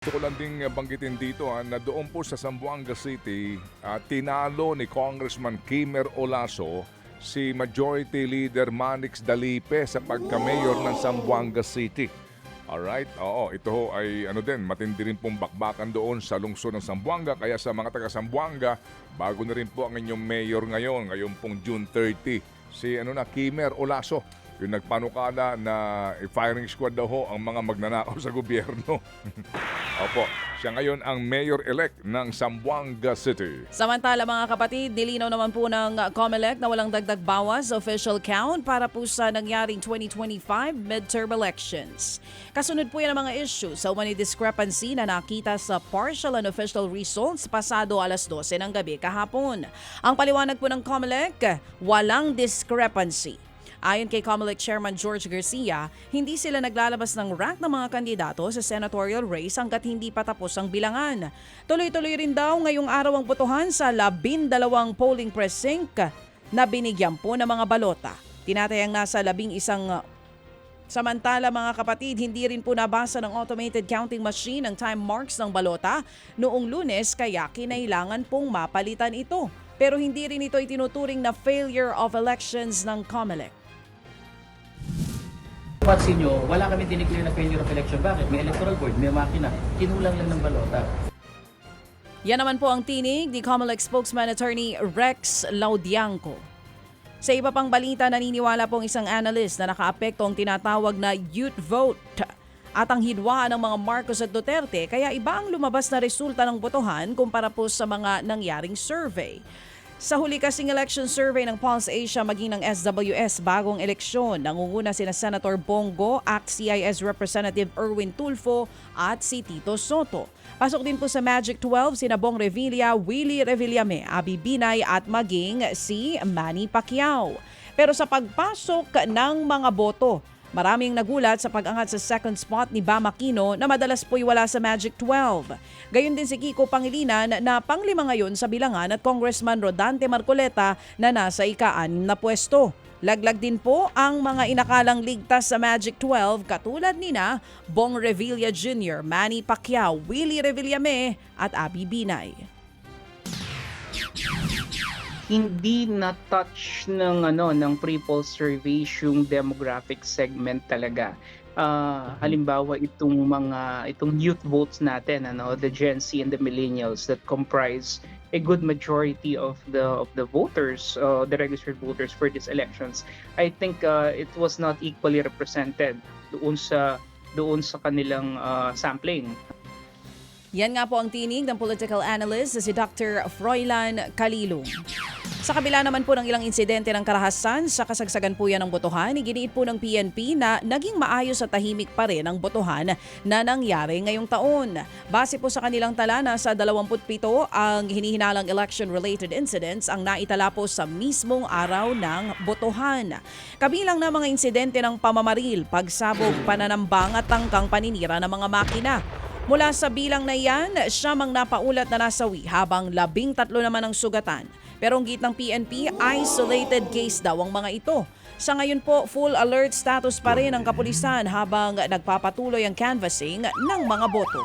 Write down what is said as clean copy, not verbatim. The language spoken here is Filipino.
Gusto ko lang ding banggitin dito na doon po sa Zamboanga City, tinalo ni Congressman Kimer Olaso si Majority Leader Manix Dalipe sa pagka-mayor ng Zamboanga City. Alright, oo, ito ho ay matindi rin pong bakbakan doon sa lungsod ng Zamboanga. Kaya sa mga taga Zamboanga, bago na rin po ang inyong mayor ngayon pong June 30, si Kimer Olaso. Yung nagpanukala na firing squad daw ho ang mga magnanakaw sa gobyerno. Opo, siya ngayon ang mayor-elect ng Zamboanga City. Samantala mga kapatid, nilinaw naman po ng COMELEC na walang dagdag bawas official count para po sa nangyaring 2025 midterm elections. Kasunod po yan ang mga issues sa umani discrepancy na nakita sa partial and official results pasado alas 12 ng gabi kahapon. Ang paliwanag po ng COMELEC, walang discrepancy. Ayon kay COMELEC Chairman George Garcia, hindi sila naglalabas ng rank ng mga kandidato sa senatorial race hanggat hindi pa tapos ang bilangan. Tuloy-tuloy rin daw ngayong araw ang botohan sa 12 polling precinct na binigyan po ng mga balota. Tinatayang nasa 11. Samantala mga kapatid, hindi rin po nabasa ng automated counting machine ang time marks ng balota noong Lunes kaya kinailangan pong mapalitan ito. Pero hindi rin ito itinuturing na failure of elections ng COMELEC. Pansin nyo, wala kami dineclare na failure of election. Bakit? May electoral board, may makina. Kinulang lang ng balota. Yan naman po ang tinig ni COMELEC spokesman attorney Rex Laudianco. Sa iba pang balita, naniniwala pong isang analyst na nakaapekto ang tinatawag na youth vote at ang hidwaan ng mga Marcos at Duterte kaya iba ang lumabas na resulta ng botohan kumpara po sa mga nangyaring survey. Sa huli kasing election survey ng Pulse Asia maging ng SWS bagong eleksyon, nangunguna sina Senator Bongo, ACT-CIS Representative Erwin Tulfo at si Tito Soto. Pasok din po sa Magic 12 sina Bong Revilla, Willie Revillame, Abby Binay at maging si Manny Pacquiao. Pero sa pagpasok ng mga boto, maraming nagulat sa pag-angat sa second spot ni Bam Aquino na madalas po'y wala sa Magic 12. Gayon din si Kiko Pangilinan na panglima ngayon sa bilangan at Congressman Rodante Marcoleta na nasa ika-6 na pwesto. Laglag din po ang mga inakalang ligtas sa Magic 12 katulad nina Bong Revilla Jr., Manny Pacquiao, Willie Revillame at Abby Binay. Hindi na-touch ng pre-poll surveys yung demographic segment talaga. Halimbawa itong youth votes natin, the Gen Z and the millennials that comprise a good majority of the voters, the registered voters for these elections. I think it was not equally represented doon sa kanilang sampling. Yan nga po ang tinig ng political analyst na si Dr. Froilan Calilong. Sa kabila naman po ng ilang insidente ng karahasan sa kasagsagan po yan ng botohan, iginiit po ng PNP na naging maayos at tahimik pa rin ang botohan na nangyari ngayong taon. Base po sa kanilang tala, nasa 27 ang hinihinalang election-related incidents ang naitala po sa mismong araw ng botohan. Kabilang na mga insidente ng pamamaril, pagsabog, pananambang at tangkang paninira ng mga makina. Mula sa bilang na iyan, siyam ang napaulat na nasawi habang 13 naman ang sugatan. Pero ang gitnang PNP, isolated case daw ang mga ito. Sa ngayon po, full alert status pa rin ang kapulisan habang nagpapatuloy ang canvassing ng mga boto.